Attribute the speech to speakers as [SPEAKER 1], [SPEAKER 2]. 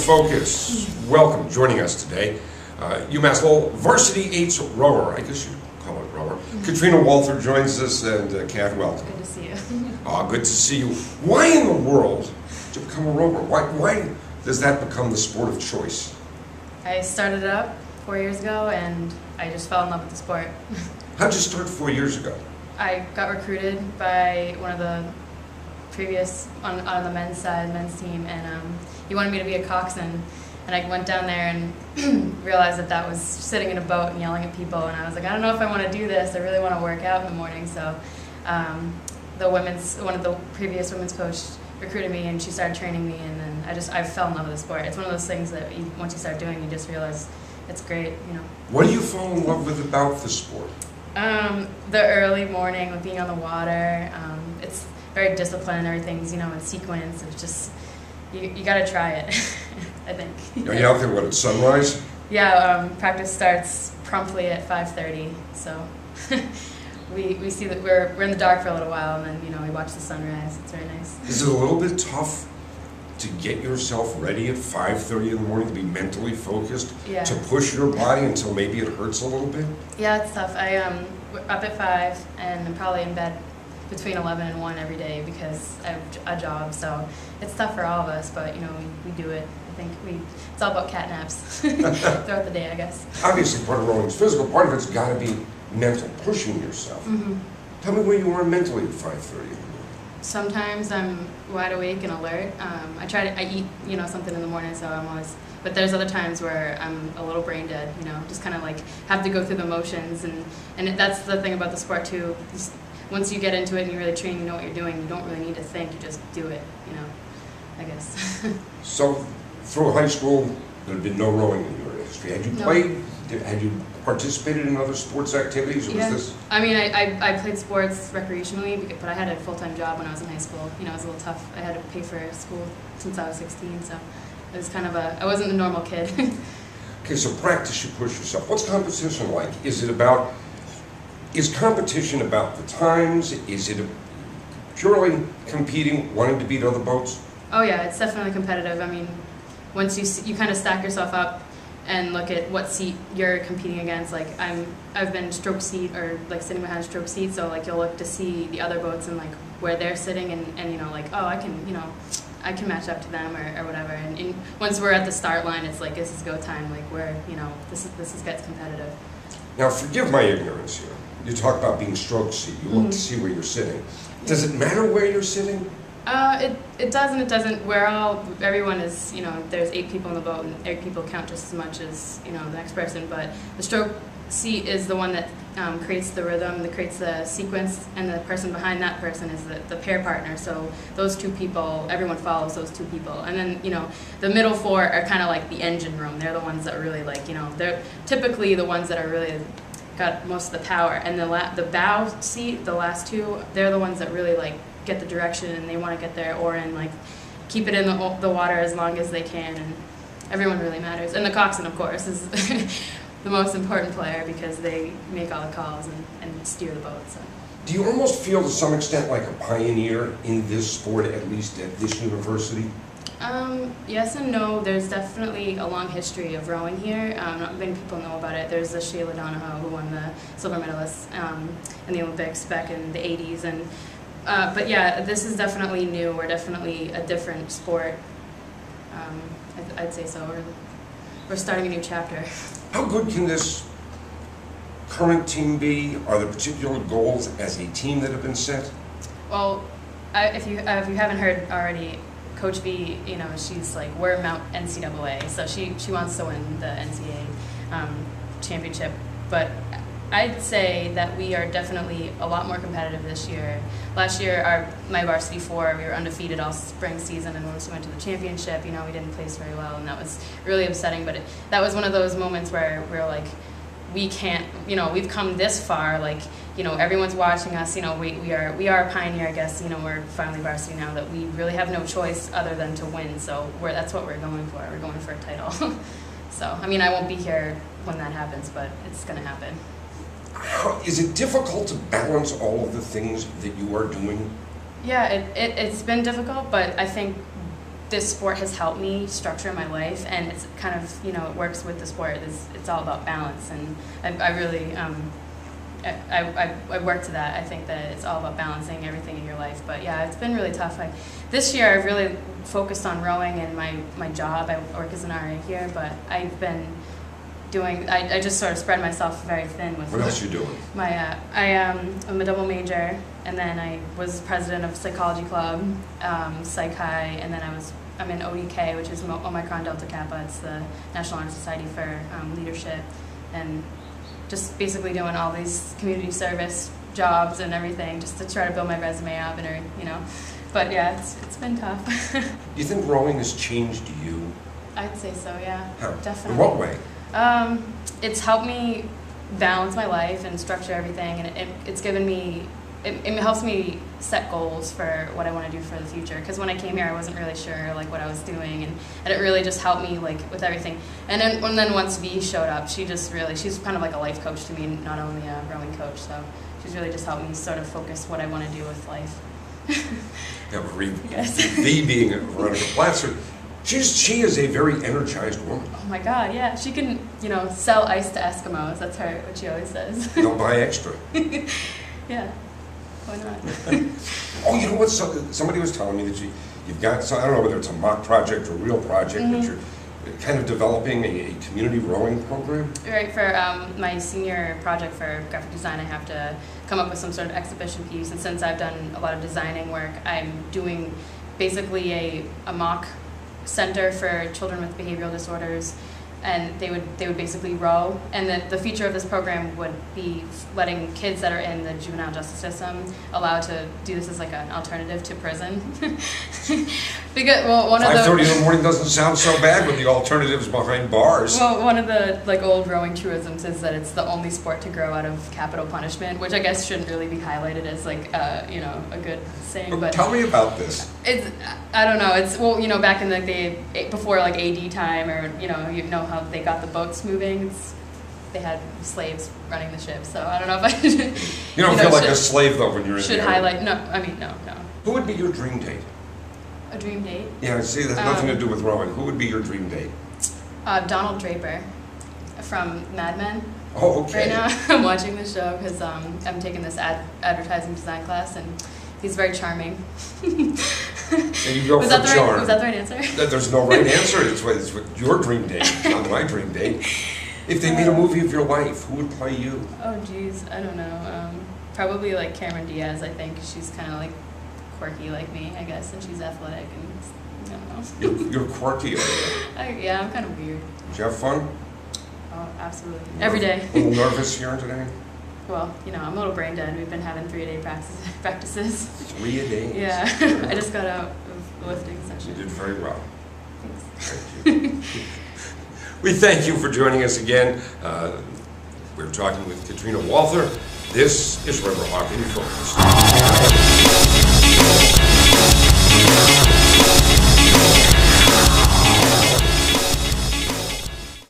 [SPEAKER 1] Focus. Welcome, joining us today. UMass Lowell Varsity 8's rower, I guess you call it rower. Katrina Walther joins us, and Kat, welcome.
[SPEAKER 2] Good to see you.
[SPEAKER 1] Good to see you. Why in the world to become a rower? Why does that become the sport of choice?
[SPEAKER 2] I started it up 4 years ago, and I just fell in love with the sport.
[SPEAKER 1] How'd you start 4 years ago?
[SPEAKER 2] I got recruited by one of the previous, on the men's side, men's team, and he wanted me to be a coxswain. And I went down there and realized that was sitting in a boat and yelling at people, and I was like, I don't know if I want to do this. I really want to work out in the morning. So one of the previous women's coach recruited me, and she started training me, and then I fell in love with the sport. It's one of those things that once you start doing, you just realize it's great, you know.
[SPEAKER 1] What do you fall in love with about the sport?
[SPEAKER 2] The early morning, with being on the water. It's very disciplined. Everything's, you know, in sequence. It's just, you got to try it, I think.
[SPEAKER 1] Are you out there, at sunrise?
[SPEAKER 2] Yeah, practice starts promptly at 5:30, so we see that we're in the dark for a little while, and then, you know, we watch the sunrise. It's very nice.
[SPEAKER 1] Is it a little bit tough to get yourself ready at 5:30 in the morning, to be mentally focused, to push your body until maybe it hurts a little bit?
[SPEAKER 2] Yeah, it's tough. We're up at 5, and I'm probably in bed between 11 and 1 every day because I have a job, so it's tough for all of us, but, you know, we do it. I think it's all about cat naps throughout the day, I guess.
[SPEAKER 1] Obviously, part of rowing is physical. Part of it's got to be mental, pushing yourself.
[SPEAKER 2] Mm-hmm.
[SPEAKER 1] Tell me where you are mentally at 5:30.
[SPEAKER 2] Sometimes I'm wide awake and alert. I eat, you know, something in the morning, so I'm always. But there's other times where I'm a little brain dead, you know, just kind of like have to go through the motions, and that's the thing about the sport too. Once you get into it and you really train, you know what you're doing. You don't really need to think; you just do it, you know. I guess.
[SPEAKER 1] So, through high school, there had been no rowing in your history. Had you played? Had you participated in other sports activities, or was this?
[SPEAKER 2] I mean, I played sports recreationally, but I had a full-time job when I was in high school. You know, it was a little tough. I had to pay for school since I was 16, so it was kind of I wasn't a normal kid.
[SPEAKER 1] Okay, so practice, you push yourself. What's competition like? Is competition about the times? Is it purely competing, wanting to beat other boats?
[SPEAKER 2] Oh yeah, it's definitely competitive. I mean, once you kind of stack yourself up and look at what seat you're competing against. Like I've been stroke seat, or like sitting behind a stroke seat, so like you'll look to see the other boats and like where they're sitting, and you know, like, oh, I can match up to them, or whatever. And once we're at the start line, it's like, this is go time. Like you know, this gets competitive.
[SPEAKER 1] Now, forgive my ignorance here. You talk about being stroke seat. You look to see where you're sitting. Does it matter where you're sitting?
[SPEAKER 2] It does and it doesn't. Everyone is, you know, there's 8 people in the boat, and 8 people count just as much as, you know, the next person, but the stroke seat is the one that creates the rhythm, that creates the sequence, and the person behind that person is the pair partner. So those 2 people, everyone follows those 2 people. And then, you know, the middle 4 are kind of like the engine room. They're the ones that really, like, you know, they're typically the ones that are really got most of the power. And the bow seat, the last 2, they're the ones that really, like, get the direction, and they want to get their oar in, like, keep it in the water as long as they can, and everyone really matters. And the coxswain, of course, is the most important player because they make all the calls and steer the boat. So.
[SPEAKER 1] Do you almost feel to some extent like a pioneer in this sport, at least at this university?
[SPEAKER 2] Yes and no. There's definitely a long history of rowing here. Not many people know about it. There's Sheila Donahoe, who won the silver medalist in the Olympics back in the 80s, and but yeah, this is definitely new. We're definitely a different sport. I'd say so. We're starting a new chapter.
[SPEAKER 1] How good can this current team be? Are there particular goals as a team that have been set?
[SPEAKER 2] Well, if you haven't heard already, Coach V, you know, she's like, we're Mount NCAA, so she wants to win the NCAA championship. But I'd say that we are definitely a lot more competitive this year. Last year, my varsity 4, we were undefeated all spring season, and once we went to the championship, you know, we didn't place very well, and that was really upsetting. But that was one of those moments where we're like, we can't, you know, we've come this far, like, you know, everyone's watching us, you know, we are a pioneer, I guess, you know, we're finally varsity now, that we really have no choice other than to win, so that's what we're going for. We're going for a title. So, I mean, I won't be here when that happens, but it's going to happen.
[SPEAKER 1] Is it difficult to balance all of the things that you are doing?
[SPEAKER 2] Yeah, it's been difficult, but I think this sport has helped me structure my life, and it's kind of, you know, it works with the sport. It's all about balance, and I really, I work to that. I think that it's all about balancing everything in your life. But yeah, it's been really tough. This year I've really focused on rowing and my job. I work as an RA here, but I've been doing, I just sort of spread myself very thin with
[SPEAKER 1] What else are you doing?
[SPEAKER 2] I'm a double major, and then I was president of psychology club, Psych High, and then I'm in ODK, which is Omicron Delta Kappa. It's the National Honor Society for Leadership, and just basically doing all these community service jobs and everything just to try to build my resume up and everything, you know. But yeah, it's been tough.
[SPEAKER 1] Do you think rowing has changed you?
[SPEAKER 2] I'd say so, yeah.
[SPEAKER 1] How?
[SPEAKER 2] Definitely.
[SPEAKER 1] In what way?
[SPEAKER 2] It's helped me balance my life and structure everything, and it's given me, it helps me set goals for what I want to do for the future. Because when I came here, I wasn't really sure like what I was doing, and it really just helped me like with everything. And then once V showed up, she's kind of like a life coach to me, not only a rowing coach. So she's really just helped me sort of focus what I want to do with life.
[SPEAKER 1] Yeah, V being Veronica Platzer, she is a very energized woman.
[SPEAKER 2] Oh my God, yeah. She can, you know, sell ice to Eskimos. That's what she always says.
[SPEAKER 1] Don't buy extra.
[SPEAKER 2] Yeah, why not?
[SPEAKER 1] Oh, you know what? Somebody was telling me that you've got, so I don't know whether it's a mock project or a real project, that you're kind of developing a community rowing program.
[SPEAKER 2] Right, for my senior project for graphic design, I have to come up with some sort of exhibition piece. And since I've done a lot of designing work, I'm doing basically a mock center for children with behavioral disorders, and they would basically row, and the feature of this program would be letting kids that are in the juvenile justice system allowed to do this as like an alternative to prison. Because, well,
[SPEAKER 1] 5:30 in the morning doesn't sound so bad with the alternatives behind bars.
[SPEAKER 2] Well, one of the like old rowing truisms is that it's the only sport to grow out of capital punishment, which I guess shouldn't really be highlighted as like you know, a good saying. But
[SPEAKER 1] tell me about this.
[SPEAKER 2] It's, I don't know. It's, well, you know, back in like the before like AD time, or you know how they got the boats moving. They had slaves running the ship, so I don't know if I should.
[SPEAKER 1] You don't feel like a slave though when you're in the
[SPEAKER 2] should highlight. No, I mean no.
[SPEAKER 1] Who would be your dream date?
[SPEAKER 2] A dream date?
[SPEAKER 1] Yeah, see, that's nothing to do with rowing. Who would be your dream date?
[SPEAKER 2] Donald Draper from Mad Men.
[SPEAKER 1] Oh, okay.
[SPEAKER 2] Right now, I'm watching the show because I'm taking this advertising design class, and he's very charming.
[SPEAKER 1] And you go for charm.
[SPEAKER 2] Was that the right answer?
[SPEAKER 1] There's no right answer. It's what your dream date, not my dream date. If they made a movie of your life, who would play you?
[SPEAKER 2] Oh, geez, I don't know. Probably like Cameron Diaz. I think she's kind of like quirky like me, I guess, and she's athletic, and I don't know.
[SPEAKER 1] You're quirky, are you?
[SPEAKER 2] Yeah, I'm kind of weird.
[SPEAKER 1] Did you have fun?
[SPEAKER 2] Oh, absolutely. Every day.
[SPEAKER 1] A little nervous here today?
[SPEAKER 2] Well, you know, I'm a little brain dead. We've been having 3-a-day practices.
[SPEAKER 1] 3 a day?
[SPEAKER 2] Yeah. I just got out of the lifting session.
[SPEAKER 1] You did very well.
[SPEAKER 2] Thanks.
[SPEAKER 1] Thank you. We thank you for joining us again. We're talking with Katrina Walther. This is Riverhawk in Focus.